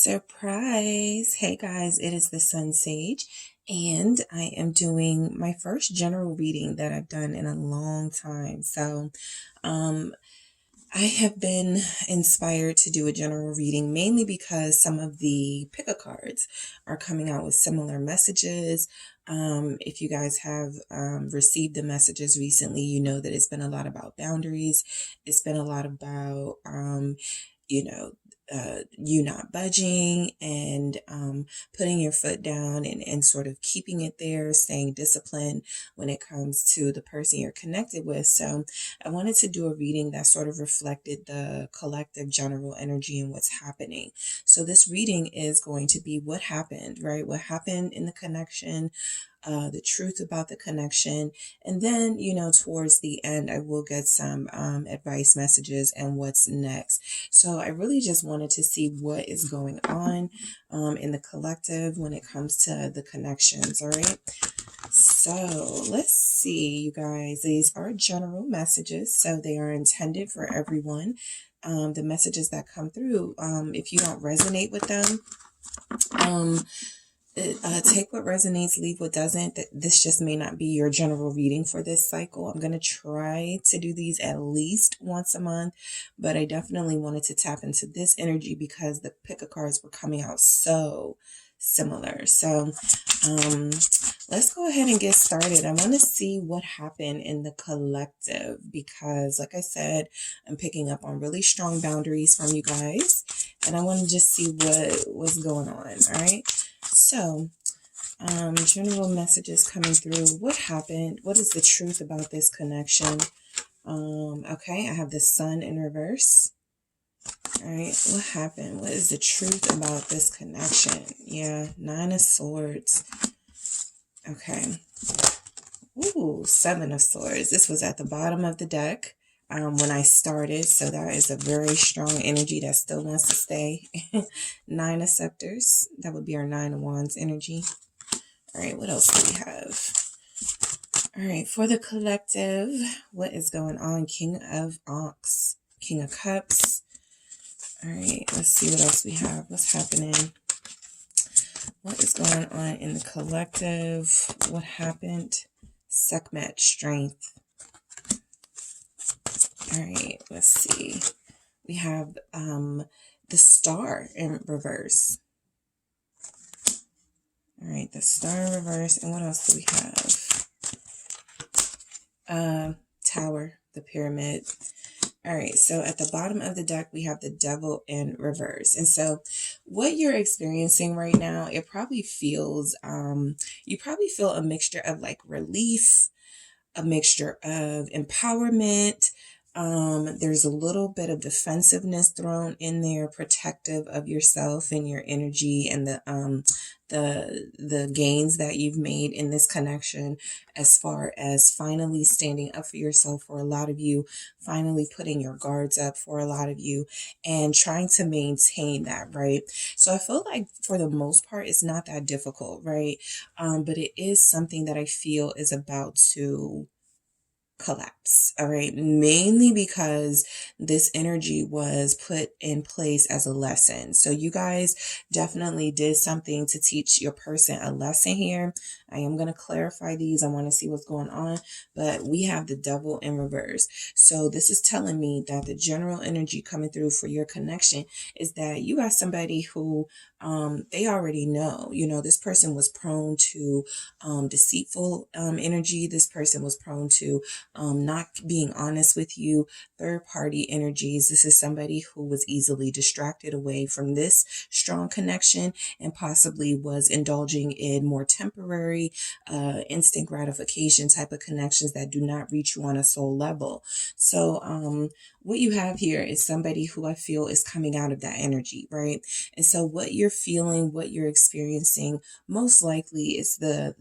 Surprise! Hey guys, it is the SunSage, and I am doing my first general reading that I've done in a long time. Um, I have been inspired to do a general reading mainly because some of the pick-a cards are coming out with similar messages. If you guys have received the messages recently, you know that it's been a lot about boundaries. It's been a lot about, you know, you not budging and putting your foot down and sort of keeping it there, staying disciplined when it comes to the person you're connected with. So I wanted to do a reading that sort of reflected the collective general energy and what's happening. So this reading is going to be what happened, right? What happened in the connection, the truth about the connection. And then, towards the end, I will get some advice messages and what's next. So I really just wanted to see what is going on in the collective when it comes to the connections. All right. So let's see, you guys. These are general messages, so they are intended for everyone. The messages that come through, if you don't resonate with them, take what resonates, leave what doesn't. This just may not be your general reading for this cycle. I'm going to try to do these at least once a month, but I definitely wanted to tap into this energy because the pick-a cards were coming out so similar. So let's go ahead and get started. I want to see what happened in the collective because, like I said, I'm picking up on really strong boundaries from you guys, and I want to just see what was going on. All right. So, general messages coming through. What happened? What is the truth about this connection? Okay, I have the Sun in reverse. All right, what happened? What is the truth about this connection? Yeah, Nine of Swords. Okay. Ooh, Seven of Swords. This was at the bottom of the deck when I started, so that is a very strong energy that still wants to stay. Nine of Scepters. That would be our Nine of Wands energy. All right, what else do we have? All right, for the collective, what is going on? King of Ankhs, King of Cups. All right, let's see what else we have. What's happening? What is going on in the collective? What happened? Sekhmet, Strength. All right, let's see. We have the Star in reverse. All right, the Star in reverse. And what else do we have? Tower, the Pyramid. All right, so at the bottom of the deck, we have the Devil in reverse. And so what you're experiencing right now, it probably feels, you probably feel a mixture of like relief, a mixture of empowerment. There's a little bit of defensiveness thrown in there, protective of yourself and your energy and the gains that you've made in this connection, as far as finally standing up for yourself for a lot of you, finally putting your guards up for a lot of you, and trying to maintain that, right? So I feel like for the most part, it's not that difficult, right? But it is something that I feel is about to collapse. All right. Mainly because this energy was put in place as a lesson. So you guys definitely did something to teach your person a lesson here. I am going to clarify these. I want to see what's going on, but we have the Devil in reverse. So this is telling me that the general energy coming through for your connection is that you got somebody who they already know, this person was prone to deceitful energy. This person was prone to not being honest with you, third party energies. This is somebody who was easily distracted away from this strong connection and possibly was indulging in more temporary, instant gratification type of connections that do not reach you on a soul level. So, what you have here is somebody who I feel is coming out of that energy, right? And so what you're feeling, what you're experiencing, most likely is the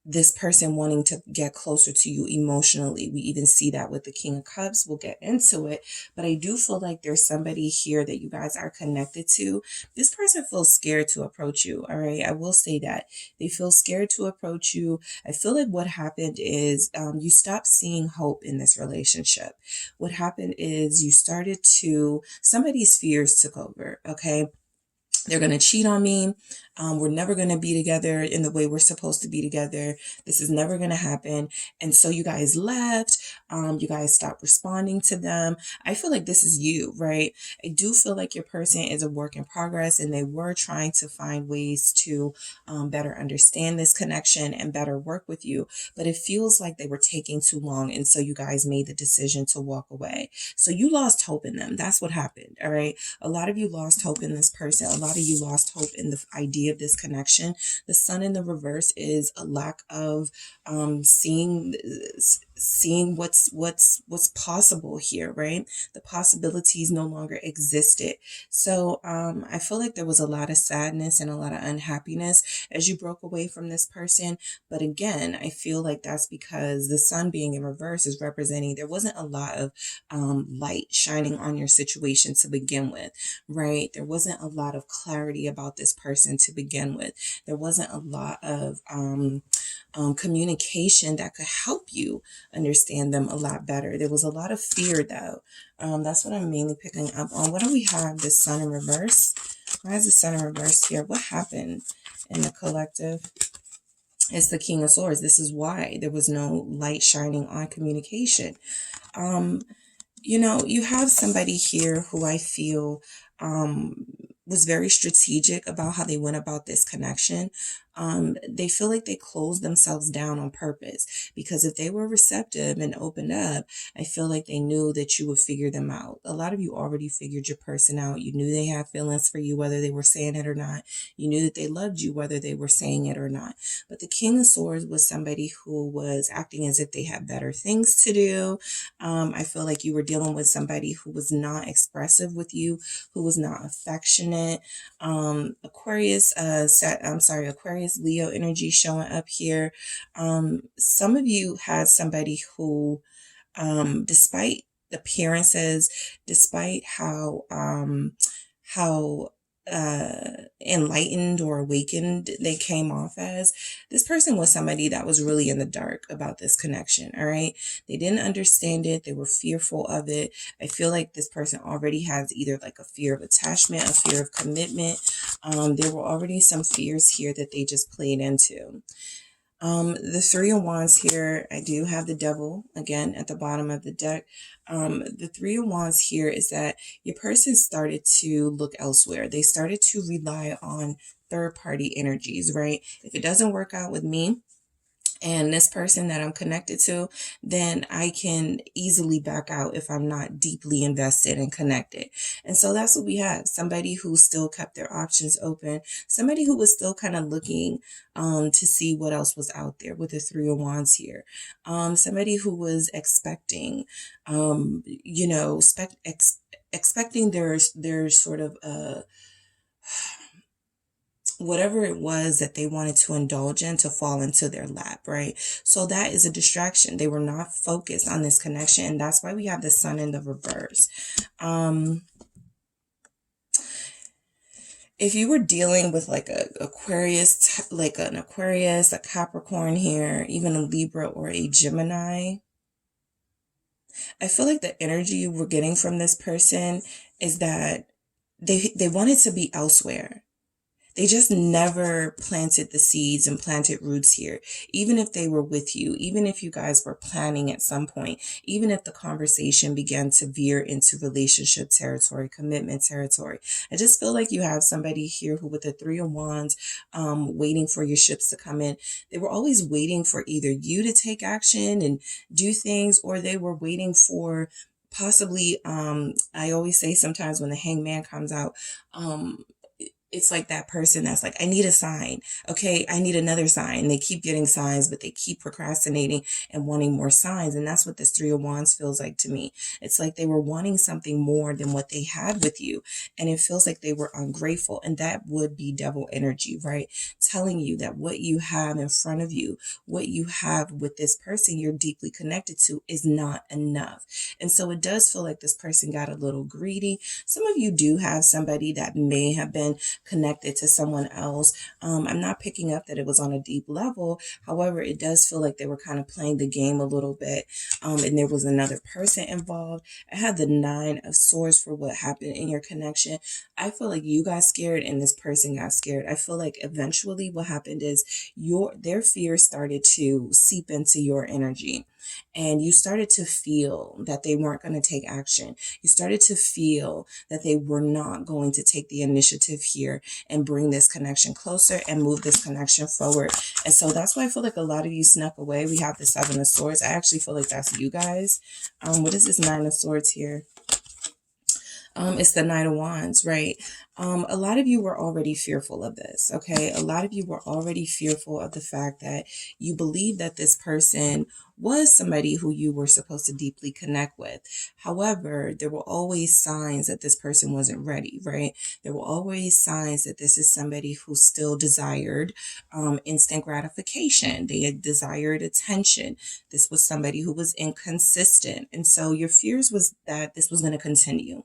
this person wanting to get closer to you emotionally. We even see that with the King of Cups. We'll get into it. But I do feel like there's somebody here that you guys are connected to. This person feels scared to approach you. All right. I will say that. They feel scared to approach you. I feel like what happened is you stopped seeing hope in this relationship. What happened is you started to, somebody's fears took over. Okay. They're going to cheat on me. We're never going to be together in the way we're supposed to be together. This is never going to happen. And so you guys left. You guys stopped responding to them. I feel like this is you, right? I do feel like your person is a work in progress, and they were trying to find ways to better understand this connection and better work with you. But it feels like they were taking too long. And so you guys made the decision to walk away. So you lost hope in them. That's what happened. All right. A lot of you lost hope in this person. A lot of you lost hope in the idea of this connection. The Sun in the reverse is a lack of seeing what's possible here, right? The possibilities no longer existed. So I feel like there was a lot of sadness and a lot of unhappiness as you broke away from this person. But again, I feel like that's because the Sun being in reverse is representing there wasn't a lot of light shining on your situation to begin with, right? There wasn't a lot of clarity about this person to begin with. There wasn't a lot of communication that could help you understand them a lot better. There was a lot of fear, though. That's what I'm mainly picking up on. What do we have? The Sun in reverse. Why is the Sun in reverse here? What happened in the collective? It's the King of Swords. This is why there was no light shining on communication. You know, you have somebody here who I feel was very strategic about how they went about this connection. They feel like they closed themselves down on purpose, because if they were receptive and opened up, I feel like they knew that you would figure them out. A lot of you already figured your person out. You knew they had feelings for you, whether they were saying it or not. You knew that they loved you, whether they were saying it or not. But the King of Swords was somebody who was acting as if they had better things to do. I feel like you were dealing with somebody who was not expressive with you, who was not affectionate. Aquarius, Leo energy showing up here. Some of you had somebody who, despite appearances, despite how enlightened or awakened they came off as, this person was somebody that was really in the dark about this connection. All right. They didn't understand it. They were fearful of it. I feel like this person already has either like a fear of attachment, a fear of commitment. There were already some fears here that they just played into. The Three of Wands here, I do have the Devil again at the bottom of the deck. The Three of Wands here is that your person started to look elsewhere. They started to rely on third-party energies, right? If it doesn't work out with me and this person that I'm connected to, then I can easily back out if I'm not deeply invested and connected. And so that's what we have. Somebody who still kept their options open. Somebody who was still kind of looking to see what else was out there with the Three of Wands here. Somebody who was expecting, expecting their sort of whatever it was that they wanted to indulge in to fall into their lap, right? So that is a distraction. They were not focused on this connection, and that's why we have the Sun in the reverse. If you were dealing with like an Aquarius, a Capricorn here, even a Libra or a Gemini, I feel like the energy you were getting from this person is that they wanted to be elsewhere. They just never planted the seeds and planted roots here. Even if they were with you, even if you guys were planning at some point, even if the conversation began to veer into relationship territory, commitment territory, I just feel like you have somebody here who, with the Three of Wands, waiting for your ships to come in. They were always waiting for either you to take action and do things, or they were waiting for possibly, I always say sometimes when the Hangman comes out, it's like that person that's like, I need a sign. Okay, I need another sign. They keep getting signs, but they keep procrastinating and wanting more signs. And that's what this Three of Wands feels like to me. It's like they were wanting something more than what they had with you. And it feels like they were ungrateful. And that would be devil energy, right? Telling you that what you have in front of you, what you have with this person you're deeply connected to is not enough. And so it does feel like this person got a little greedy. Some of you do have somebody that may have been connected to someone else. I'm not picking up that it was on a deep level. However, it does feel like they were kind of playing the game a little bit. And there was another person involved. I had the Nine of Swords for what happened in your connection. I feel like you got scared and this person got scared. I feel like eventually what happened is their fear started to seep into your energy. And you started to feel that they weren't going to take action. You started to feel that they were not going to take the initiative here and bring this connection closer and move this connection forward. And so that's why I feel like a lot of you snuck away. We have the Seven of Swords. I actually feel like that's you guys. What is this Nine of Swords here? It's the Knight of Wands, right? A lot of you were already fearful of this, okay? A lot of you were already fearful of the fact that you believe that this person was somebody who you were supposed to deeply connect with. However, there were always signs that this person wasn't ready, right? There were always signs that this is somebody who still desired instant gratification. They had desired attention. This was somebody who was inconsistent. And so your fears was that this was going to continue.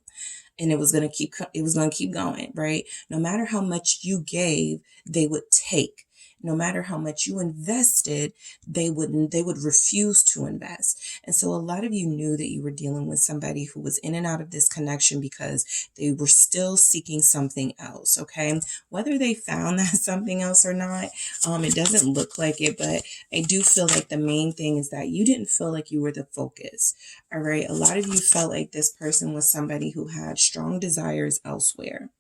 And it was going to keep going, right? No matter how much you gave, they would take. No matter how much you invested, they would refuse to invest. And so a lot of you knew that you were dealing with somebody who was in and out of this connection because they were still seeking something else, okay? Whether they found that something else or not, it doesn't look like it, but I do feel like the main thing is that you didn't feel like you were the focus, all right? A lot of you felt like this person was somebody who had strong desires elsewhere,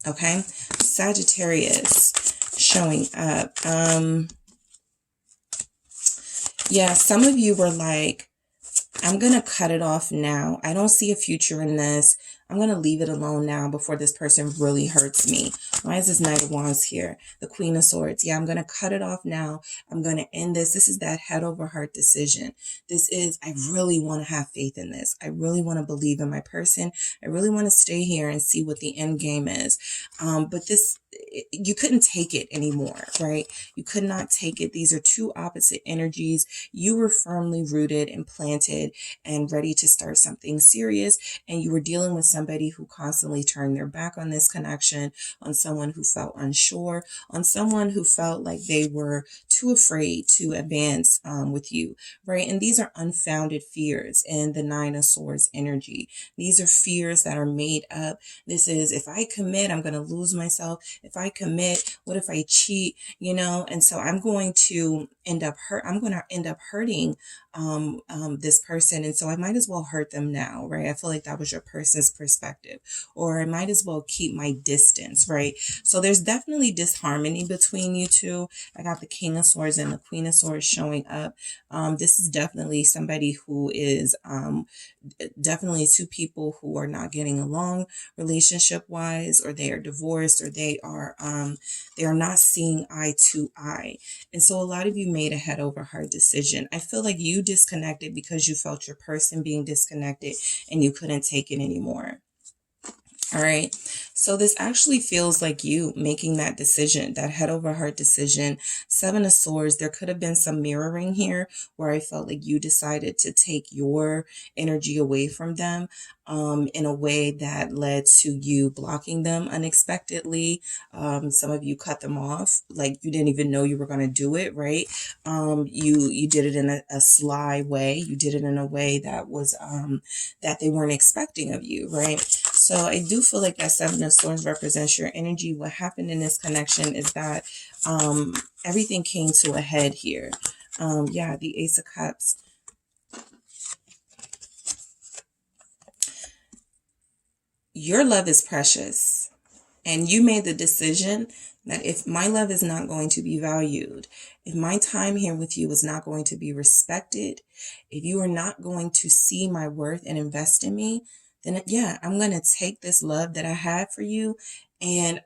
okay? Sagittarius showing up. Yeah, some of you were like, I'm going to cut it off now. I don't see a future in this. I'm going to leave it alone now before this person really hurts me. Why is this Knight of Wands here? The Queen of Swords. Yeah, I'm going to cut it off now. I'm going to end this. This is that head over heart decision. This is, I really want to have faith in this. I really want to believe in my person. I really want to stay here and see what the end game is. But this, you couldn't take it anymore, right? You could not take it. These are two opposite energies. You were firmly rooted and planted and ready to start something serious. And you were dealing with somebody who constantly turned their back on this connection, on someone who felt unsure, on someone who felt like they were too afraid to advance with you, right? And these are unfounded fears in the Nine of Swords energy. These are fears that are made up. This is, if I commit, I'm going to lose myself. If I commit, what if I cheat, And so I'm going to end up hurting this person. And so I might as well hurt them now, right? I feel like that was your person's perspective, or I might as well keep my distance, right? So there's definitely disharmony between you two. I got the King of Swords and the Queen of Swords showing up. This is definitely somebody who is definitely two people who are not getting along relationship wise, or they are divorced, or they are not seeing eye to eye. And so a lot of you made a head over heart decision. I feel like you disconnected because you felt your person being disconnected and you couldn't take it anymore. All right. So this actually feels like you making that decision, that head over heart decision. Seven of Swords, there could have been some mirroring here where I felt like you decided to take your energy away from them in a way that led to you blocking them unexpectedly. Some of you cut them off like you didn't even know you were going to do it, right? You did it in a sly way. You did it in a way that was that they weren't expecting of you, right? So I do feel like that Seven of Swords represents your energy. What happened in this connection is that everything came to a head here. Yeah, the Ace of Cups. Your love is precious. And you made the decision that if my love is not going to be valued, if my time here with you is not going to be respected, if you are not going to see my worth and invest in me, then yeah, I'm going to take this love that I had for you And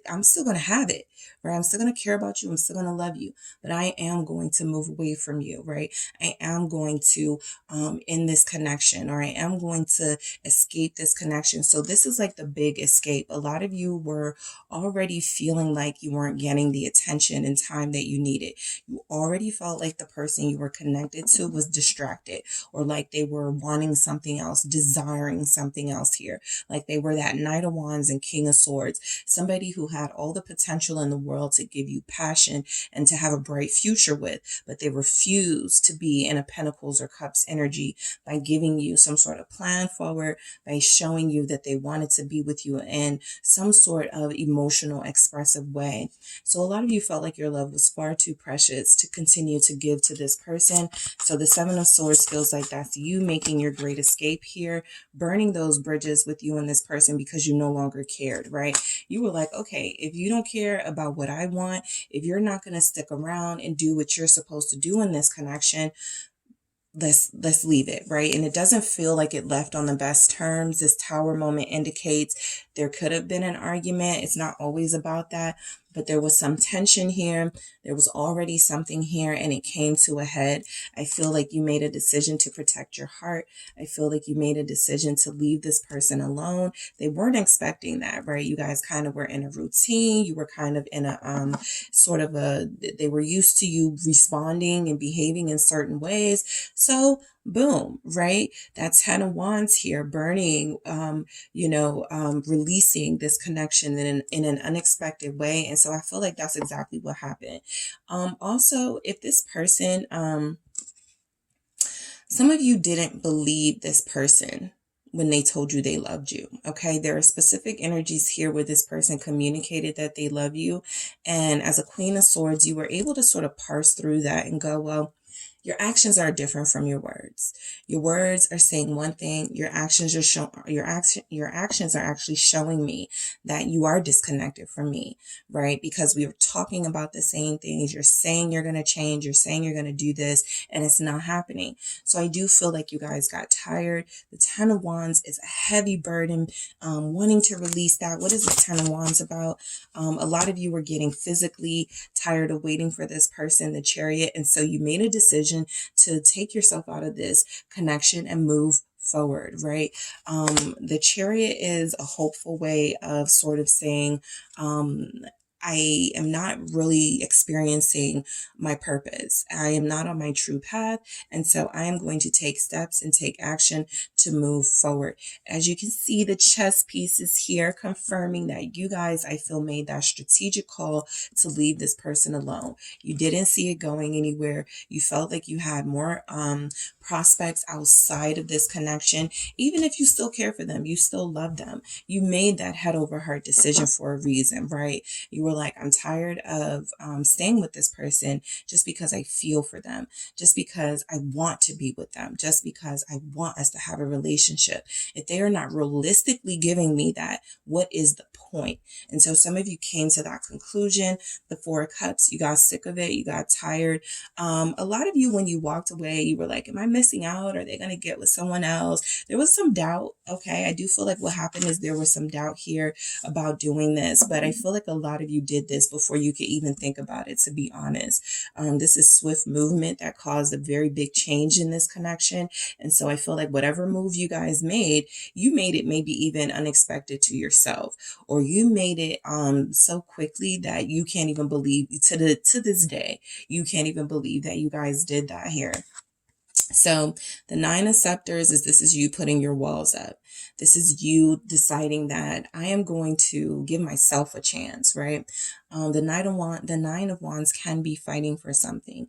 I'm still going to have it, right? I'm still going to care about you. I'm still going to love you, but I am going to move away from you, right? I am going to end this connection, or I am going to escape this connection. So this is like the big escape. A lot of you were already feeling like you weren't getting the attention and time that you needed. You already felt like the person you were connected to was distracted, or like they were wanting something else, desiring something else here. Like they were that Knight of Wands and King of Swords, somebody who had all the potential in the world to give you passion and to have a bright future with, but they refused to be in a Pentacles or Cups energy by giving you some sort of plan forward, by showing you that they wanted to be with you in some sort of emotional, expressive way. So a lot of you felt like your love was far too precious to continue to give to this person. So the Seven of Swords feels like that's you making your great escape here, burning those bridges with you and this person because you no longer cared, right? You were like, okay, if you don't care about what I want, if you're not going to stick around and do what you're supposed to do in this connection, let's leave it, right? And it doesn't feel like it left on the best terms. This Tower moment indicates there could have been an argument. It's not always about that, but there was some tension here. There was already something here and it came to a head. I feel like you made a decision to protect your heart. I feel like you made a decision to leave this person alone. They weren't expecting that, right? You guys kind of were in a routine. You were kind of in a they were used to you responding and behaving in certain ways. So boom, right? That Ten of Wands here, burning, releasing this connection in an unexpected way. And so I feel like that's exactly what happened. Also, if this person, some of you didn't believe this person when they told you they loved you. Okay. There are specific energies here where this person communicated that they love you. And as a Queen of Swords, you were able to sort of parse through that and go, well, your actions are different from your words. Your words are saying one thing. Your actions your actions are actually showing me that you are disconnected from me, right? Because we were talking about the same things. You're saying you're going to change. You're saying you're going to do this, and it's not happening. So I do feel like you guys got tired. The Ten of Wands is a heavy burden, wanting to release that. What is the Ten of Wands about? A lot of you were getting physically tired of waiting for this person, the Chariot, and so you made a decision to take yourself out of this connection and move forward, right? The Chariot is a hopeful way of sort of saying, I am not really experiencing my purpose. I am not on my true path. And so I am going to take steps and take action to move forward. As you can see, the chess pieces here confirming that you guys, I feel, made that strategic call to leave this person alone. You didn't see it going anywhere. You felt like you had more prospects outside of this connection. Even if you still care for them, you still love them. You made that head over heart decision for a reason, right? You were like, I'm tired of staying with this person just because I feel for them, just because I want to be with them, just because I want us to have a relationship. If they are not realistically giving me that, what is the point? And so some of you came to that conclusion. The Four of Cups, you got sick of it. You got tired. A lot of you, when you walked away, you were like, am I missing out? Are they going to get with someone else? There was some doubt. Okay. I do feel like what happened is there was some doubt here about doing this, but I feel like a lot of you did this before you could even think about it, to be honest. This is swift movement that caused a very big change in this connection. And so I feel like whatever move you guys made, you made it maybe even unexpected to yourself, or you made it so quickly that you can't even believe to this day, you can't even believe that you guys did that here. So the Nine of Scepters this is you putting your walls up. This is you deciding that I am going to give myself a chance, right? The Nine of Wands can be fighting for something,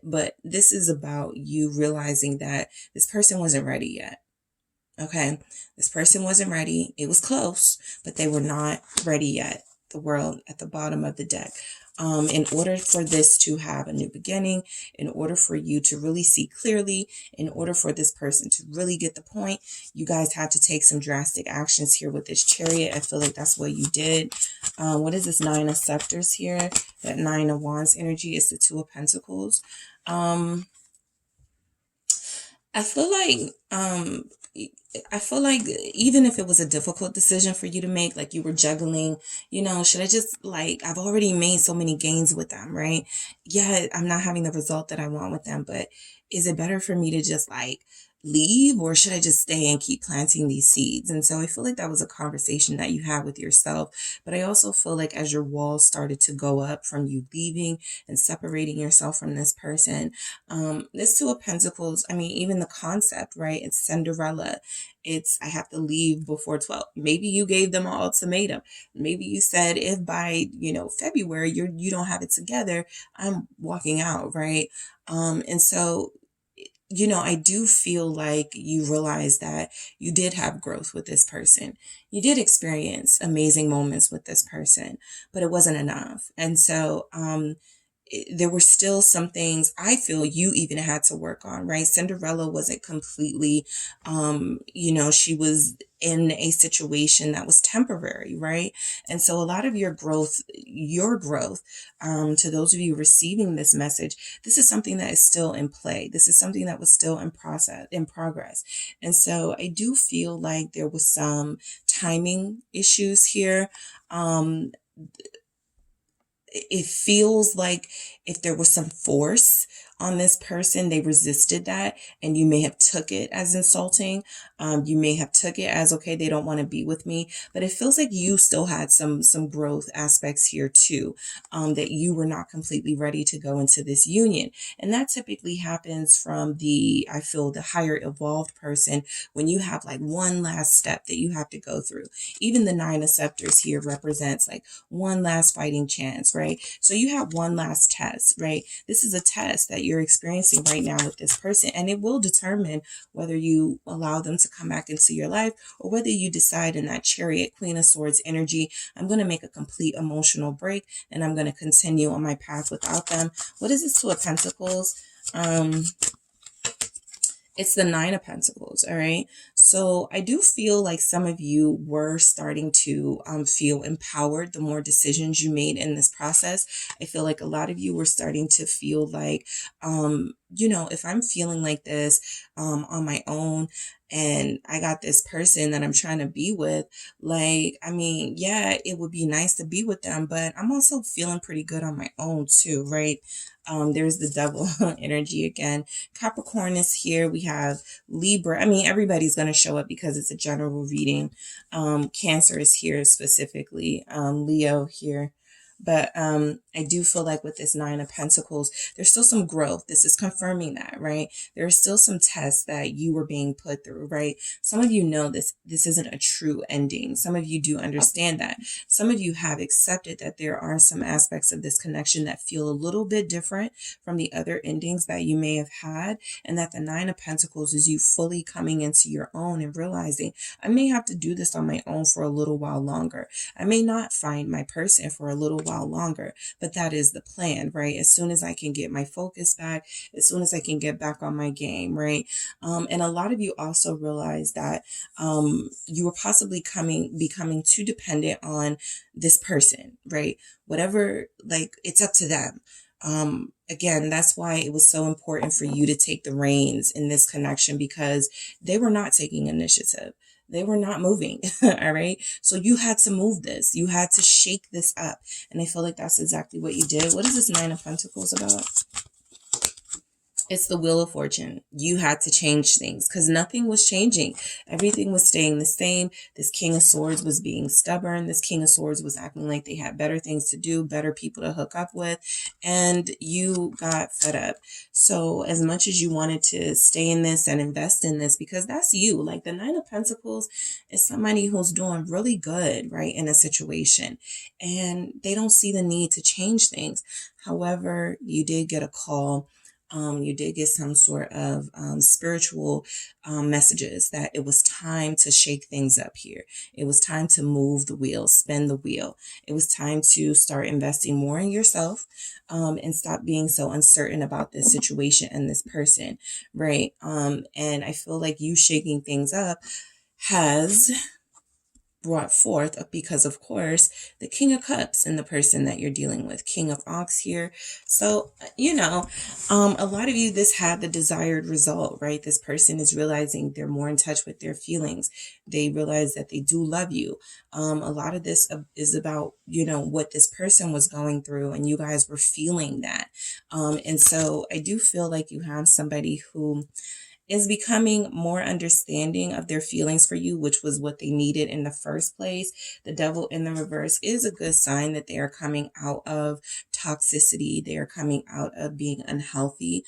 but this is about you realizing that this person wasn't ready yet. Okay, this person wasn't ready. It was close, but they were not ready yet. The World at the bottom of the deck. In order for this to have a new beginning, in order for you to really see clearly, in order for this person to really get the point, you guys had to take some drastic actions here with this Chariot. I feel like that's what you did. What is this Nine of Scepters here? That Nine of Wands energy is the Two of Pentacles. I feel like I feel like even if it was a difficult decision for you to make, like you were juggling, should I just like I've already made so many gains with them, right? Yeah, I'm not having the result that I want with them, but is it better for me to just like leave, or should I just stay and keep planting these seeds? And so I feel like that was a conversation that you had with yourself. But I also feel like as your walls started to go up from you leaving and separating yourself from this person, this Two of Pentacles, I mean, even the concept, right? It's Cinderella. It's, I have to leave before 12. Maybe you gave them an ultimatum. Maybe you said, if by, February you don't have it together, I'm walking out, right? And so, I do feel like you realize that you did have growth with this person. You did experience amazing moments with this person, but it wasn't enough. And so, there were still some things I feel you even had to work on, right? Cinderella wasn't completely, she was in a situation that was temporary, right? And so a lot of your growth, to those of you receiving this message, this is something that is still in play. This is something that was still in progress. And so I do feel like there was some timing issues here. It feels like if there was some force on this person, they resisted that, and you may have took it as insulting. You may have took it as, okay, they don't want to be with me, but it feels like you still had some growth aspects here too, that you were not completely ready to go into this union. And that typically happens from I feel the higher evolved person, when you have like one last step that you have to go through. Even the Nine of Scepters here represents like one last fighting chance, right? So you have one last test, right? This is a test that you're experiencing right now with this person, and it will determine whether you allow them to come back into your life, or whether you decide in that Chariot, Queen of Swords energy, I'm going to make a complete emotional break and I'm going to continue on my path without them. What is this Two of Pentacles? It's the Nine of Pentacles, all right? So I do feel like some of you were starting to feel empowered the more decisions you made in this process. I feel like a lot of you were starting to feel like, if I'm feeling like this on my own, and I got this person that I'm trying to be with, like, I mean, yeah, it would be nice to be with them, but I'm also feeling pretty good on my own too, right? There's the Devil energy again. Capricorn is here. We have Libra. I mean, everybody's going to show up because it's a general reading. Cancer is here specifically. Leo here. But I do feel like with this Nine of Pentacles, there's still some growth. This is confirming that, right? There are still some tests that you were being put through, right? Some of you know this isn't a true ending. Some of you do understand that. Some of you have accepted that there are some aspects of this connection that feel a little bit different from the other endings that you may have had, and that the Nine of Pentacles is you fully coming into your own and realizing, I may have to do this on my own for a little while longer. I may not find my person for a little while longer, but that is the plan, right? As soon as I can get my focus back, as soon as I can get back on my game, right? And a lot of you also realize that you were possibly becoming too dependent on this person, right? Whatever, like, it's up to them. Again, that's why it was so important for you to take the reins in this connection, because they were not taking initiative. They were not moving. All right. So you had to move this. You had to shake this up. And I feel like that's exactly what you did. What is this Nine of Pentacles about? It's the Wheel of Fortune. You had to change things because nothing was changing. Everything was staying the same. This King of Swords was being stubborn. This King of Swords was acting like they had better things to do, better people to hook up with, and you got fed up. So as much as you wanted to stay in this and invest in this, because that's you, like the Nine of Pentacles is somebody who's doing really good, right, in a situation, and they don't see the need to change things. However, you did get a call. You did get some sort of spiritual messages that it was time to shake things up here. It was time to move the wheel, spin the wheel. It was time to start investing more in yourself, and stop being so uncertain about this situation and this person, right? And I feel like you shaking things up has brought forth because, of course, the King of Cups and the person that you're dealing with, King of Ox here. So, you know, a lot of you, this had the desired result, right? This person is realizing they're more in touch with their feelings. They realize that they do love you. A lot of this is about, you know, what this person was going through, and you guys were feeling that. And so I do feel like you have somebody who is becoming more understanding of their feelings for you, which was what they needed in the first place. The Devil in the reverse is a good sign that they are coming out of toxicity. They are coming out of being unhealthy.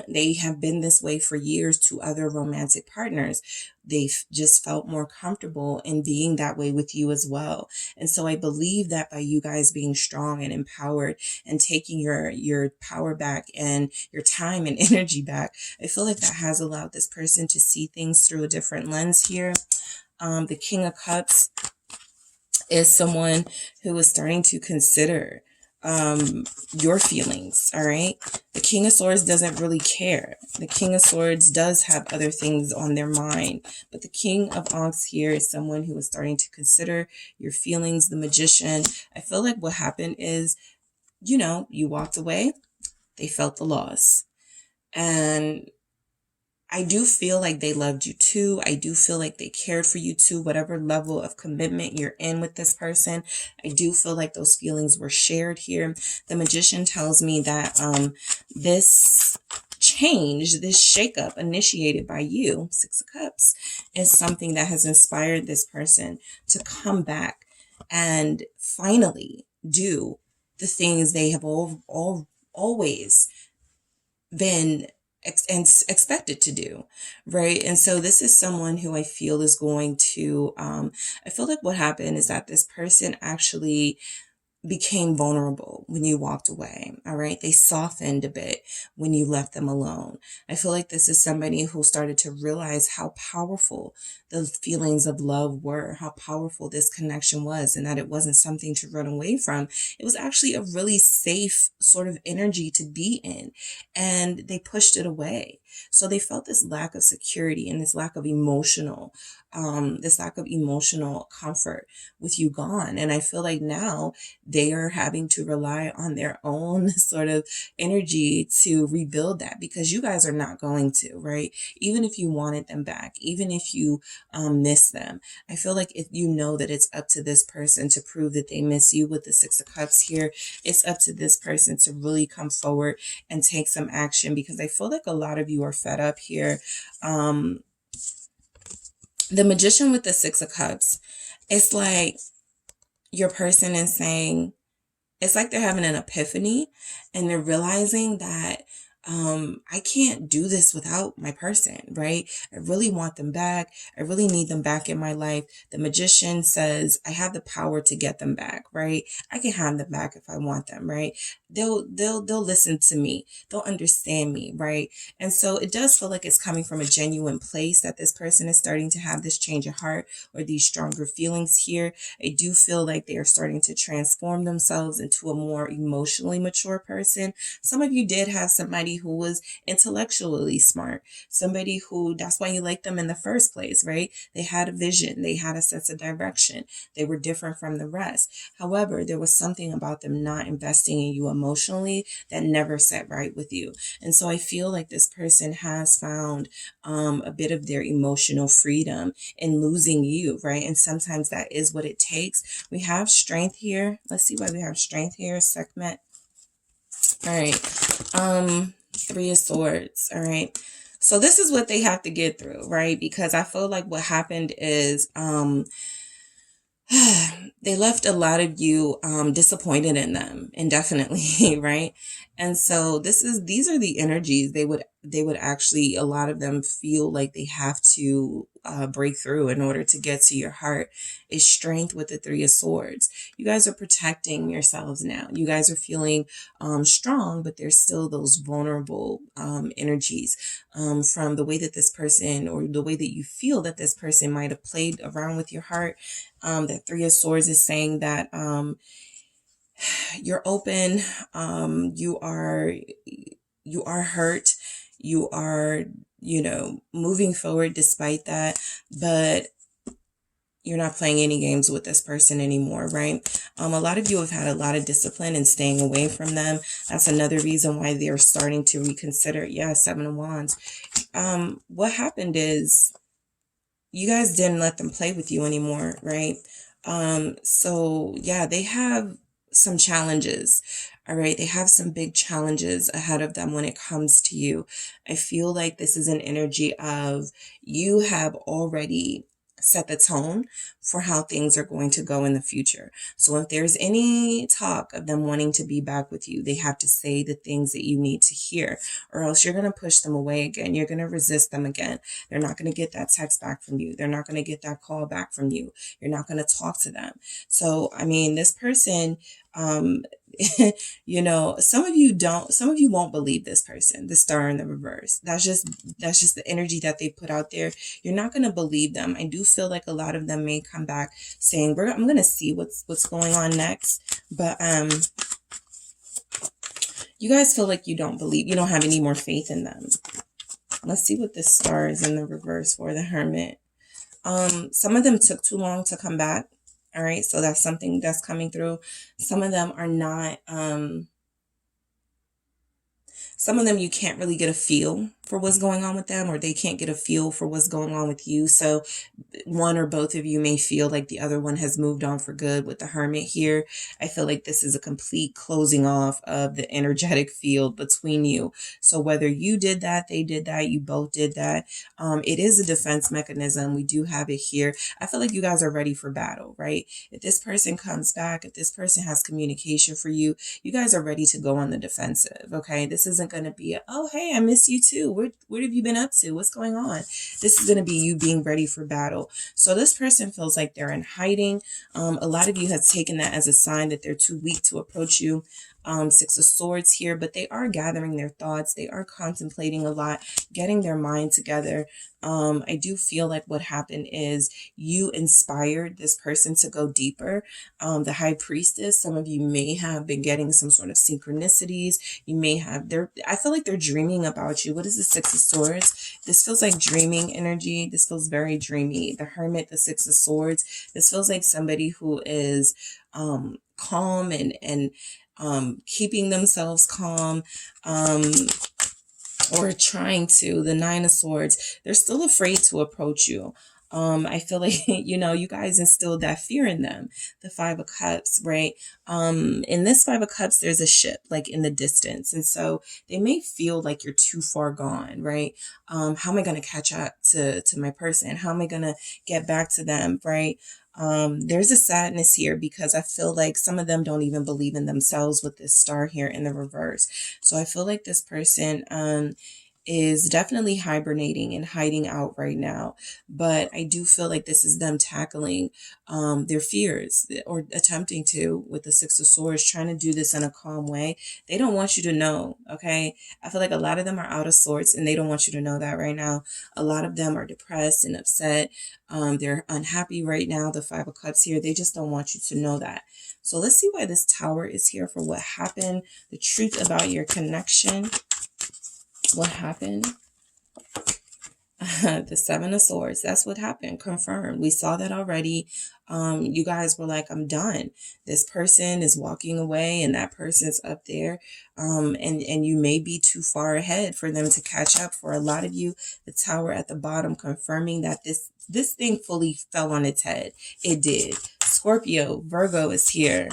They have been this way for years to other romantic partners. They've just felt more comfortable in being that way with you as well. And so I believe that by you guys being strong and empowered and taking your power back and your time and energy back, I feel like that has allowed this person to see things through a different lens here. The King of Cups is someone who is starting to consider your feelings. All right. The King of Swords doesn't really care. The King of Swords does have other things on their mind, but the King of Ox here is someone who is starting to consider your feelings. The Magician, I feel like what happened is, you know, you walked away, they felt the loss, and I do feel like they loved you too. I do feel like they cared for you too. Whatever level of commitment you're in with this person, I do feel like those feelings were shared here. The Magician tells me that this change, this shakeup initiated by you, Six of Cups, is something that has inspired this person to come back and finally do the things they have always been expected to do, right? And so this is someone who I feel is going to, I feel like what happened is that this person actually became vulnerable when you walked away. All right. They softened a bit when you left them alone. I feel like this is somebody who started to realize how powerful the feelings of love were, how powerful this connection was, and that it wasn't something to run away from. It was actually a really safe sort of energy to be in, and they pushed it away. So they felt this lack of security and this lack of emotional comfort with you gone. And I feel like now they are having to rely on their own sort of energy to rebuild that, because you guys are not going to, right? Even if you wanted them back, even if you miss them, I feel like if you know that it's up to this person to prove that they miss you with the Six of Cups here, it's up to this person to really come forward and take some action, because I feel like a lot of you are fed up here. The Magician with the Six of Cups, it's like your person is saying, it's like they're having an epiphany and they're realizing that I can't do this without my person, right? I really want them back. I really need them back in my life. The Magician says, I have the power to get them back, right? I can have them back if I want them, right? They'll listen to me. They'll understand me, right? And so it does feel like it's coming from a genuine place that this person is starting to have this change of heart or these stronger feelings here. I do feel like they are starting to transform themselves into a more emotionally mature person. Some of you did have somebody who was intellectually smart, somebody who, that's why you liked them in the first place, right? They had a vision, they had a sense of direction, they were different from the rest. However, there was something about them not investing in you emotionally that never sat right with you. And so I feel like this person has found a bit of their emotional freedom in losing you, right? And sometimes that is what it takes. We have strength here. Let's see why we have strength here. Segment. All right. Three of Swords. All right. So this is what they have to get through, right? Because I feel like what happened is they left a lot of you disappointed in them indefinitely, right? And so these are the energies they would actually, a lot of them feel like they have to break through in order to get to your heart. Is strength with the Three of Swords. You guys are protecting yourselves now. You guys are feeling strong, but there's still those vulnerable energies from the way that this person, or the way that you feel that this person might have played around with your heart. That Three of Swords is saying that you're open, you are hurt, you are, moving forward despite that, but You're not playing any games with this person anymore, right? A lot of you have had a lot of discipline in staying away from them. That's another reason why they're starting to reconsider. Yeah, Seven of Wands. What happened is you guys didn't let them play with you anymore, right? So yeah, they have some challenges. All right. They have some big challenges ahead of them when it comes to you. I feel like this is an energy of you have already set the tone for how things are going to go in the future. So if there's any talk of them wanting to be back with you, they have to say the things that you need to hear, or else you're going to push them away again. You're going to resist them again. They're not going to get that text back from you. They're not going to get that call back from you. You're not going to talk to them. So, I mean, this person, you know, some of you won't believe this person, the Star in the reverse. That's just the energy that they put out there. You're not going to believe them. I do feel like a lot of them may come back saying, I'm going to see what's going on next. But, you guys feel like you don't have any more faith in them. Let's see what this Star is in the reverse for the Hermit. Some of them took too long to come back. All right. So that's something that's coming through. Some of them are not, some of them you can't really get a feel for what's going on with them, or they can't get a feel for what's going on with you. So one or both of you may feel like the other one has moved on for good with the Hermit here. I feel like this is a complete closing off of the energetic field between you. So whether you did that, they did that, you both did that. It is a defense mechanism. We do have it here. I feel like you guys are ready for battle, right? If this person comes back, if this person has communication for you, you guys are ready to go on the defensive. Okay. This isn't going to be, oh, hey, I miss you too. What have you been up to? What's going on? This is going to be you being ready for battle. So this person feels like they're in hiding. A lot of you have taken that as a sign that they're too weak to approach you. Six of Swords here, but they are gathering their thoughts. They are contemplating a lot, getting their mind together. I do feel like what happened is you inspired this person to go deeper. The High Priestess, some of you may have been getting some sort of synchronicities. You may have, I feel like they're dreaming about you. What is the Six of Swords? This feels like dreaming energy. This feels very dreamy. The Hermit, the Six of Swords. This feels like somebody who is calm and keeping themselves calm, or trying to. The Nine of Swords, they're still afraid to approach you. I feel like, you guys instilled that fear in them. The Five of Cups, right? In this Five of Cups, there's a ship like in the distance. And so they may feel like you're too far gone, right? How am I going to catch up to my person? How am I going to get back to them, right? There's a sadness here because I feel like some of them don't even believe in themselves with this Star here in the reverse. So I feel like this person, is definitely hibernating and hiding out right now. But I do feel like this is them tackling their fears, or attempting to, with the Six of Swords, trying to do this in a calm way. They don't want you to know, okay? I feel like a lot of them are out of sorts and they don't want you to know that right now. A lot of them are depressed and upset. They're unhappy right now. The Five of Cups here, they just don't want you to know that. So let's see why this Tower is here, for what happened, the truth about your connection. What happened? The Seven of Swords. That's what happened. Confirmed. We saw that already. You guys were like, I'm done. This person is walking away and that person's up there. And you may be too far ahead for them to catch up. For a lot of you, the Tower at the bottom, confirming that this thing fully fell on its head. It did. Scorpio, Virgo is here.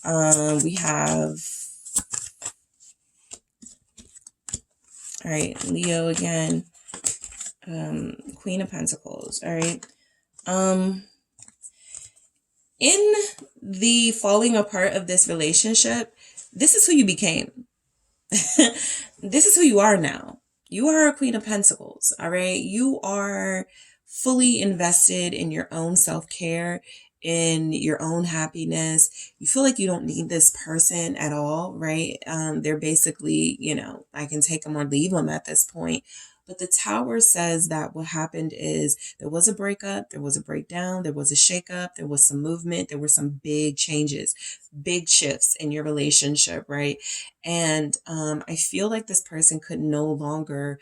We have, all right, Leo again. Queen of Pentacles. All right. In the falling apart of this relationship, this is who you became. This is who you are now. You are a Queen of Pentacles. All right. You are fully invested in your own self-care, in your own happiness. You feel like you don't need this person at all, right? They're basically, I can take them or leave them at this point. But the Tower says that what happened is there was a breakup, there was a breakdown, there was a shakeup, there was some movement, there were some big changes, big shifts in your relationship, right? And I feel like this person could no longer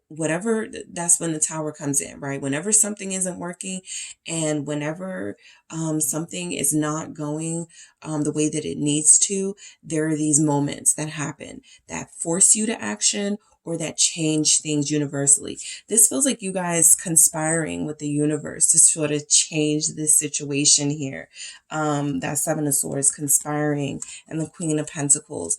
whatever, that's when the Tower comes in, right? Whenever something isn't working and whenever something is not going the way that it needs to, there are these moments that happen that force you to action or that change things universally. This feels like you guys conspiring with the universe to sort of change this situation here. That Seven of Swords conspiring and the Queen of Pentacles.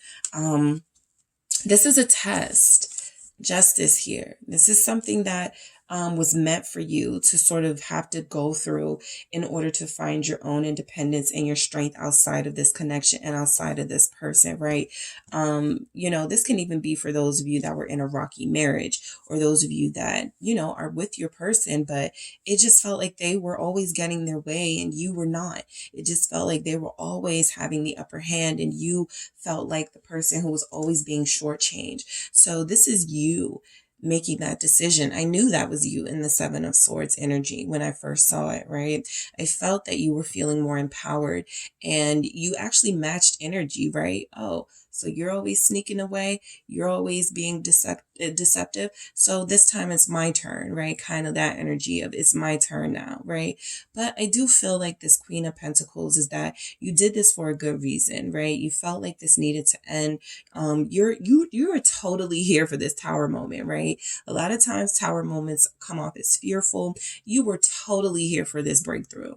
This is a test. Justice here. This is something that was meant for you to sort of have to go through in order to find your own independence and your strength outside of this connection and outside of this person, right? You know, this can even be for those of you that were in a rocky marriage, or those of you that, you know, are with your person, but it just felt like they were always getting their way and you were not. It just felt like they were always having the upper hand and you felt like the person who was always being shortchanged. So this is you making that decision. I knew that was you in the Seven of Swords energy when I first saw it, right? I felt that you were feeling more empowered and you actually matched energy, right? Oh, so you're always sneaking away. You're always being deceptive. So this time it's my turn, right? Kind of that energy of it's my turn now, right? But I do feel like this Queen of Pentacles is that you did this for a good reason, right? You felt like this needed to end. You are totally here for this Tower moment, right? A lot of times Tower moments come off as fearful. You were totally here for this breakthrough.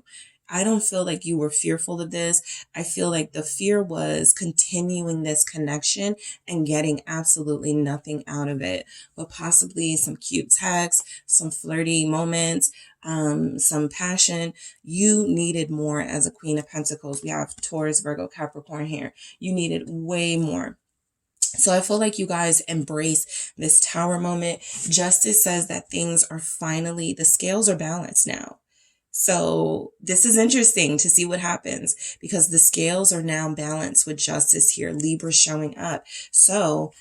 I don't feel like you were fearful of this. I feel like the fear was continuing this connection and getting absolutely nothing out of it, but possibly some cute texts, some flirty moments, some passion. You needed more as a Queen of Pentacles. We have Taurus, Virgo, Capricorn here. You needed way more. So I feel like you guys embrace this Tower moment. Justice says that things are finally, the scales are balanced now. So this is interesting to see what happens because the scales are now balanced with justice here. Libra showing up. So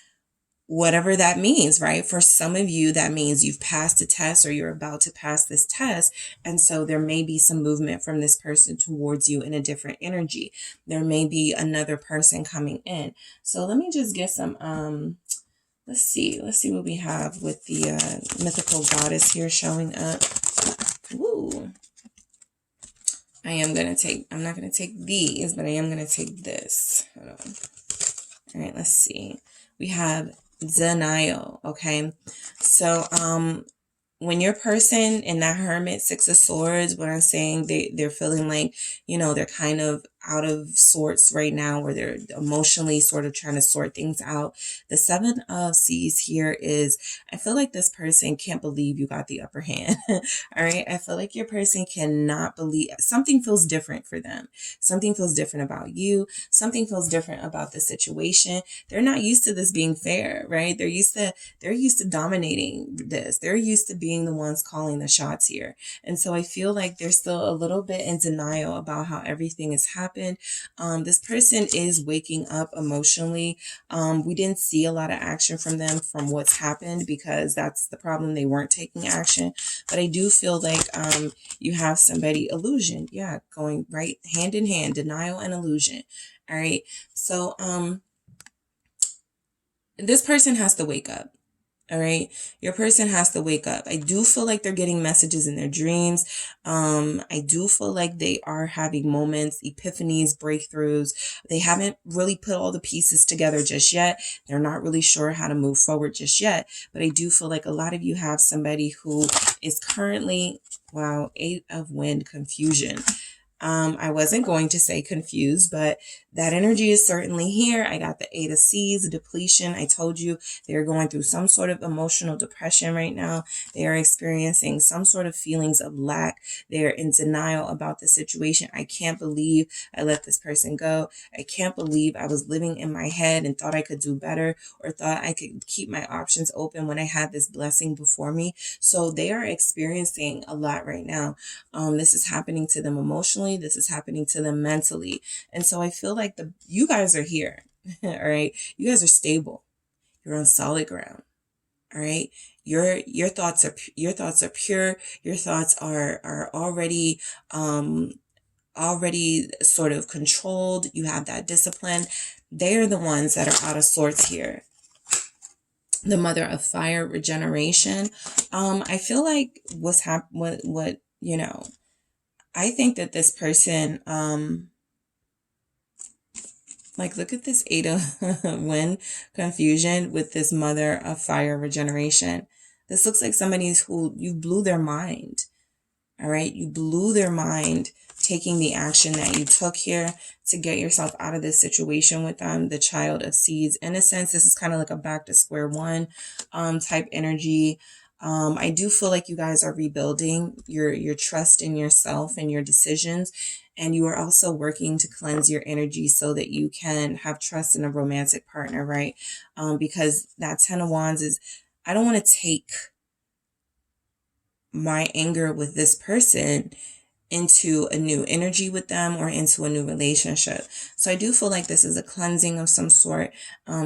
whatever that means, right? For some of you, that means you've passed a test or you're about to pass this test. And so there may be some movement from this person towards you in a different energy. There may be another person coming in. So let me just get some, let's see what we have with the mythical goddess here showing up. Ooh. I'm not going to take these, but I am going to take this. Hold on. All right, let's see. We have denial, okay? So, when your person in that Hermit, Six of Swords, when I'm saying they're feeling like, you know, they're kind of out of sorts right now, where they're emotionally sort of trying to sort things out. The Seven of Seas here is, I feel like this person can't believe you got the upper hand. All right. I feel like your person cannot believe, something feels different for them. Something feels different about you. Something feels different about the situation. They're not used to this being fair, right? They're used to dominating this. They're used to being the ones calling the shots here. And so I feel like they're still a little bit in denial about how everything has happened. This person is waking up emotionally. We didn't see a lot of action from them from what's happened because that's the problem. They weren't taking action. But I do feel like you have somebody, illusion. Yeah, going right hand in hand, denial and illusion. All right. So this person has to wake up. All right. Your person has to wake up. I do feel like they're getting messages in their dreams. I do feel like they are having moments, epiphanies, breakthroughs. They haven't really put all the pieces together just yet. They're not really sure how to move forward just yet. But I do feel like a lot of you have somebody who is currently, wow, 8 of Wind, confusion. I wasn't going to say confused, but that energy is certainly here. I got the 8 of Seas, depletion. I told you they're going through some sort of emotional depression right now. They are experiencing some sort of feelings of lack. They're in denial about the situation. I can't believe I let this person go. I can't believe I was living in my head and thought I could do better or thought I could keep my options open when I had this blessing before me. So they are experiencing a lot right now. This is happening to them emotionally. This is happening to them mentally. And so I feel like you guys are here. All right. You guys are stable. You're on solid ground. All right. Your thoughts are pure. Your thoughts are already sort of controlled. You have that discipline. They are the ones that are out of sorts here. the mother of fire, regeneration. I feel like what you know, I think that this person, like, look at this Eight of Wind confusion with this mother of fire, regeneration. This looks like somebody who you blew their mind. All right. You blew their mind taking the action that you took here to get yourself out of this situation with them. The Child of Seeds. In a sense, this is kind of like a back to square one type energy. I do feel like you guys are rebuilding your trust in yourself and your decisions. And you are also working to cleanse your energy so that you can have trust in a romantic partner, right? Because that Ten of Wands is, I don't want to take my anger with this person into a new energy with them or into a new relationship. So I do feel like this is a cleansing of some sort.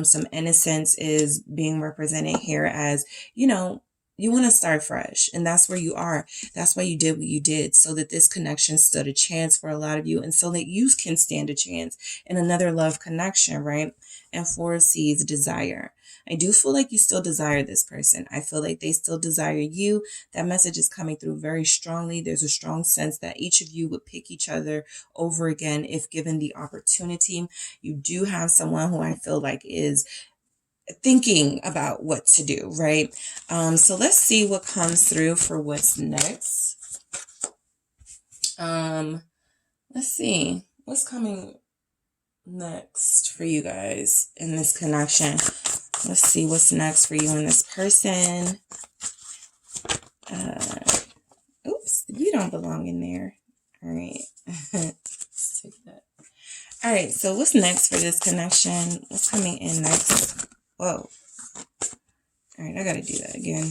Some innocence is being represented here as, you know, you want to start fresh, and that's where you are. That's why you did what you did, so that this connection stood a chance for a lot of you, and so that you can stand a chance in another love connection, right? And Four of Seeds, desire. I do feel like you still desire this person. I feel like they still desire you. That message is coming through very strongly. There's a strong sense that each of you would pick each other over again if given the opportunity. You do have someone who I feel like is thinking about what to do, right? So let's see what comes through for what's next. Let's see what's coming next for you guys in this connection. Let's see what's next for you and this person. Oops, you don't belong in there. All right. Let's take that. All right, so what's next for this connection? What's coming in next? Whoa. All right, I got to do that again.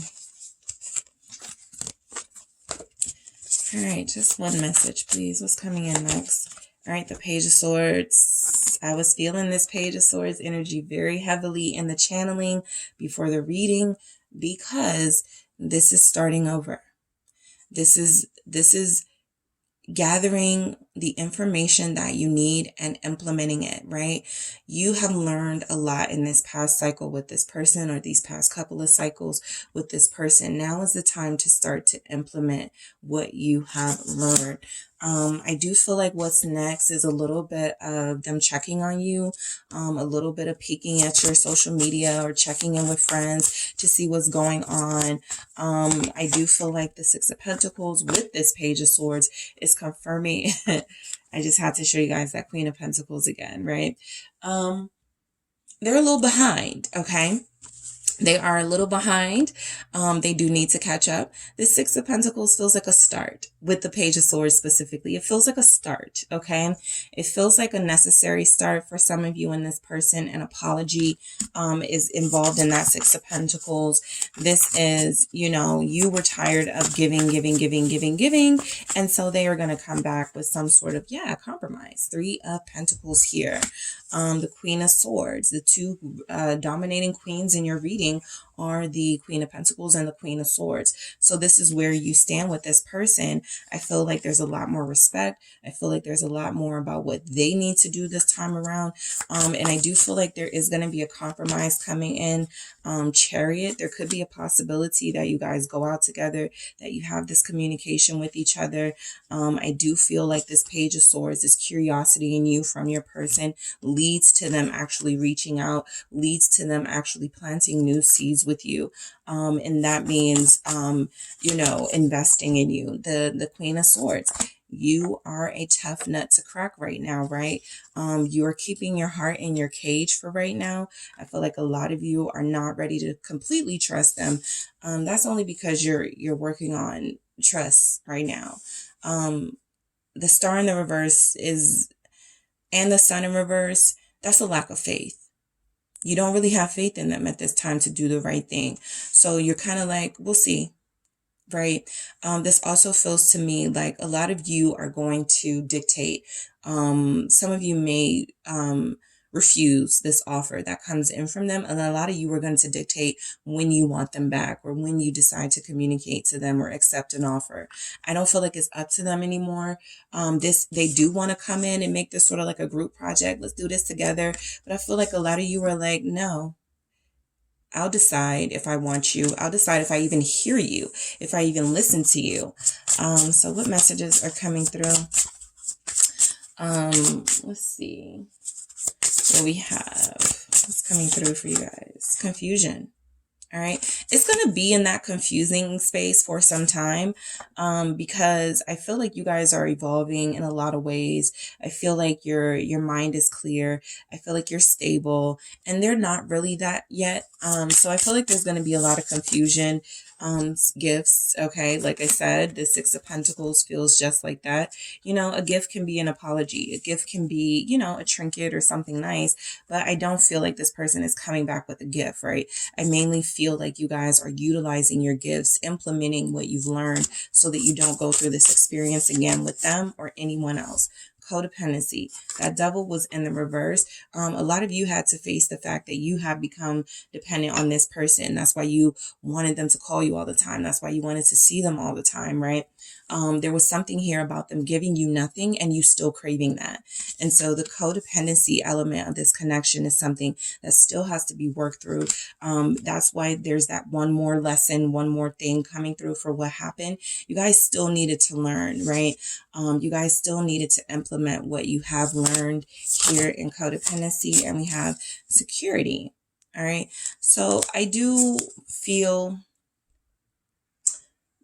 All right, just one message, please. What's coming in next? All right, the Page of Swords. I was feeling this Page of Swords energy very heavily in the channeling before the reading, because this is starting over. This is gathering the information that you need and implementing it, right? You have learned a lot in this past cycle with this person, or these past couple of cycles with this person. Now is the time to start to implement what you have learned. I do feel like what's next is a little bit of them checking on you, a little bit of peeking at your social media or checking in with friends to see what's going on. I do feel like the Six of Pentacles with this Page of Swords is confirming. I just had to show you guys that Queen of Pentacles again, right? They're a little behind, okay? They are a little behind. They do need to catch up. The Six of Pentacles feels like a start with the Page of Swords specifically. It feels like a start, okay? It feels like a necessary start for some of you and this person. An apology is involved in that Six of Pentacles. This is, you know, you were tired of giving. And so they are going to come back with some sort of, compromise. Three of Pentacles here. The Queen of Swords. The two dominating queens in your reading are the Queen of Pentacles and the Queen of Swords. So this is where you stand with this person. I feel like there's a lot more respect. I feel like there's a lot more about what they need to do this time around. And I do feel like there is going to be a compromise coming in. Chariot, there could be a possibility that you guys go out together, that you have this communication with each other. I do feel like this Page of Swords, this curiosity in you from your person, leads to them actually reaching out, leads to them actually planting new seeds with you. And that means, investing in you. The Queen of Swords. You are a tough nut to crack right now, right? You are keeping your heart in your cage for right now. I feel like a lot of you are not ready to completely trust them. That's only because you're working on trust right now. The Star in the reverse and the Sun in reverse, that's a lack of faith. You don't really have faith in them at this time to do the right thing. So you're kind of like, we'll see. Right. This also feels to me like a lot of you are going to dictate. Some of you may refuse this offer that comes in from them. And a lot of you are going to dictate when you want them back, or when you decide to communicate to them or accept an offer. I don't feel like it's up to them anymore. They do want to come in and make this sort of like a group project. Let's do this together. But I feel like a lot of you are like, no. I'll decide if I want you. I'll decide if I even hear you, if I even listen to you. So what messages are coming through? Let's see what we have. What's coming through for you guys? Confusion. All right. It's going to be in that confusing space for some time, because I feel like you guys are evolving in a lot of ways. I feel like your mind is clear. I feel like you're stable, and they're not really that yet. So I feel like there's going to be a lot of confusion, gifts. Okay. Like I said, the Six of Pentacles feels just like that. You know, a gift can be an apology. A gift can be, you know, a trinket or something nice, but I don't feel like this person is coming back with a gift, right? I mainly feel like you guys are utilizing your gifts, implementing what you've learned so that you don't go through this experience again with them or anyone else. Codependency. That Devil was in the reverse. A lot of you had to face the fact that you have become dependent on this person. That's why you wanted them to call you all the time. That's why you wanted to see them all the time, right? There was something here about them giving you nothing and you still craving that. And so the codependency element of this connection is something that still has to be worked through. That's why there's that one more lesson, one more thing coming through for what happened. You guys still needed to learn, right? You guys still needed to implement what you have learned here in codependency, and we have security. All right. So I do feel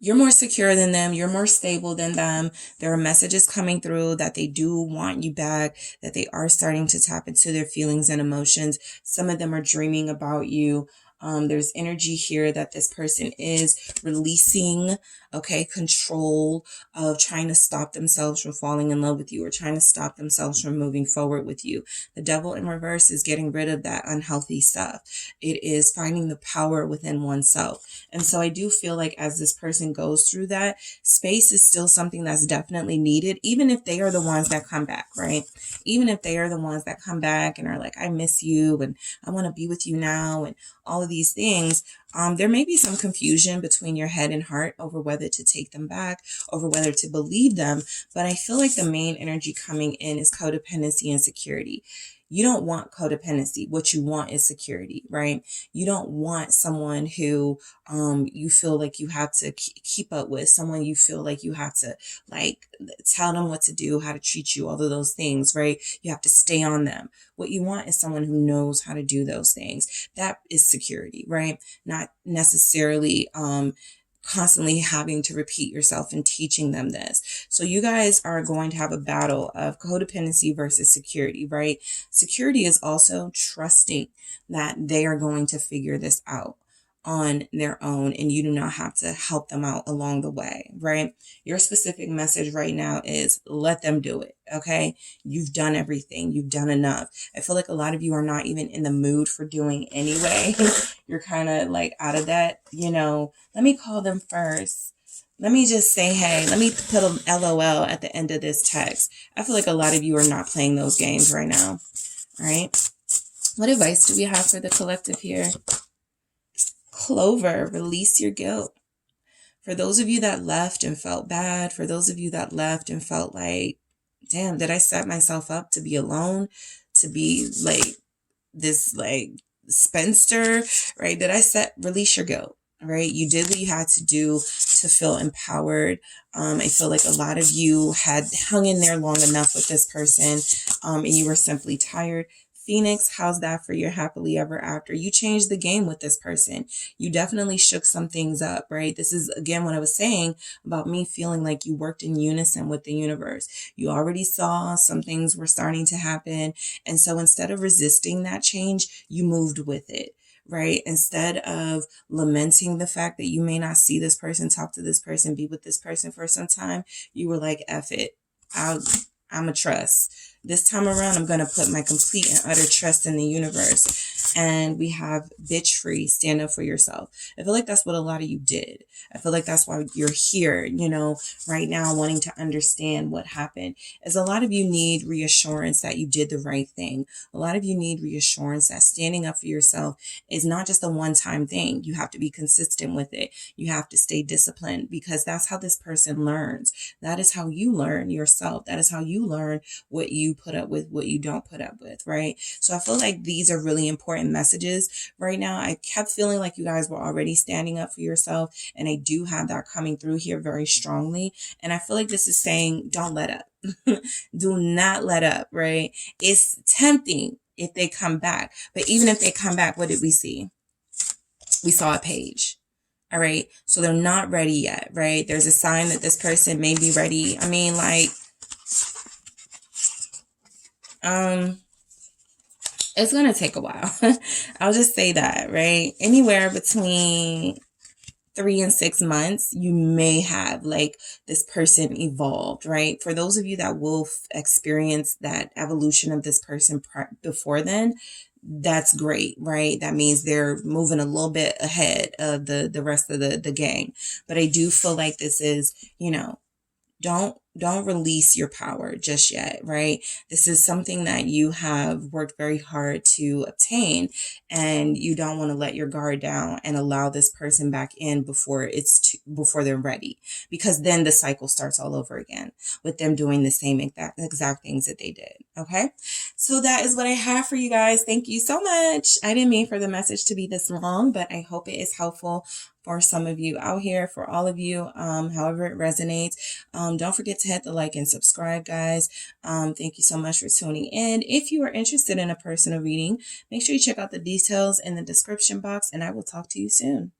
you're more secure than them. You're more stable than them. There are messages coming through that they do want you back, that they are starting to tap into their feelings and emotions. Some of them are dreaming about you. There's energy here that this person is releasing, okay, control of trying to stop themselves from falling in love with you or trying to stop themselves from moving forward with you. The Devil in reverse is getting rid of that unhealthy stuff. It is finding the power within oneself. And so I do feel like as this person goes through that, space is still something that's definitely needed, even if they are the ones that come back, right? Even if they are the ones that come back and are like, I miss you and I want to be with you now and all of these things. There may be some confusion between your head and heart over whether to take them back, over whether to believe them. But I feel like the main energy coming in is codependency and security. You don't want codependency. What you want is security, right? You don't want someone who you feel like you have to keep up with, someone you feel like you have to like tell them what to do, how to treat you, all of those things, right? You have to stay on them. What you want is someone who knows how to do those things. That is security, right? Not necessarily constantly having to repeat yourself and teaching them this. So you guys are going to have a battle of codependency versus security, right? Security is also trusting that they are going to figure this out on their own and you do not have to help them out along the way, right? Your specific message right now is let them do it, okay? You've done everything. You've done enough. I feel like a lot of you are not even in the mood for doing anyway. You're kind of like out of that, you know, let me call them first. Let me just say, hey, let me put a LOL at the end of this text. I feel like a lot of you are not playing those games right now, all right? What advice do we have for the collective here? Clover, release your guilt. For those of you that left and felt bad, for those of you that left and felt like, damn, did I set myself up to be alone, to be like this like spinster, right? Release your guilt, right? You did what you had to do to feel empowered. I feel like a lot of you had hung in there long enough with this person, and you were simply tired. Phoenix, how's that for your happily ever after? You changed the game with this person. You definitely shook some things up, right? This is, again, what I was saying about me feeling like you worked in unison with the universe. You already saw some things were starting to happen. And so instead of resisting that change, you moved with it, right? Instead of lamenting the fact that you may not see this person, talk to this person, be with this person for some time, you were like, F it. I'm a trust. This time around, I'm going to put my complete and utter trust in the universe. And we have bitch free, stand up for yourself. I feel like that's what a lot of you did. I feel like that's why you're here, you know, right now wanting to understand what happened. As a lot of you need reassurance that you did the right thing. A lot of you need reassurance that standing up for yourself is not just a one-time thing. You have to be consistent with it. You have to stay disciplined because that's how this person learns. That is how you learn yourself. That is how you learn what you put up with, what you don't put up with, right? So I feel like these are really important important messages right now. I kept feeling like you guys were already standing up for yourself, and I do have that coming through here very strongly. And I feel like this is saying, don't let up. Do not let up, right? It's tempting if they come back, but even if they come back, what did we see? We saw a page. All right. So they're not ready yet, right? There's a sign that this person may be ready. I mean, like, it's going to take a while. I'll just say that, right? Anywhere between 3 and 6 months, you may have like this person evolved, right? For those of you that will experience that evolution of this person before then, that's great, right? That means they're moving a little bit ahead of the rest of the gang. But I do feel like this is, you know, don't release your power just yet, right? This is something that you have worked very hard to obtain, and you don't want to let your guard down and allow this person back in before before they're ready, because then the cycle starts all over again with them doing the same exact things that they did. Okay. So that is what I have for you guys. Thank you so much. I didn't mean for the message to be this long, but I hope it is helpful for some of you out here, for all of you, however it resonates. Don't forget to hit the like and subscribe, guys. Thank you so much for tuning in. If you are interested in a personal reading, make sure you check out the details in the description box, and I will talk to you soon.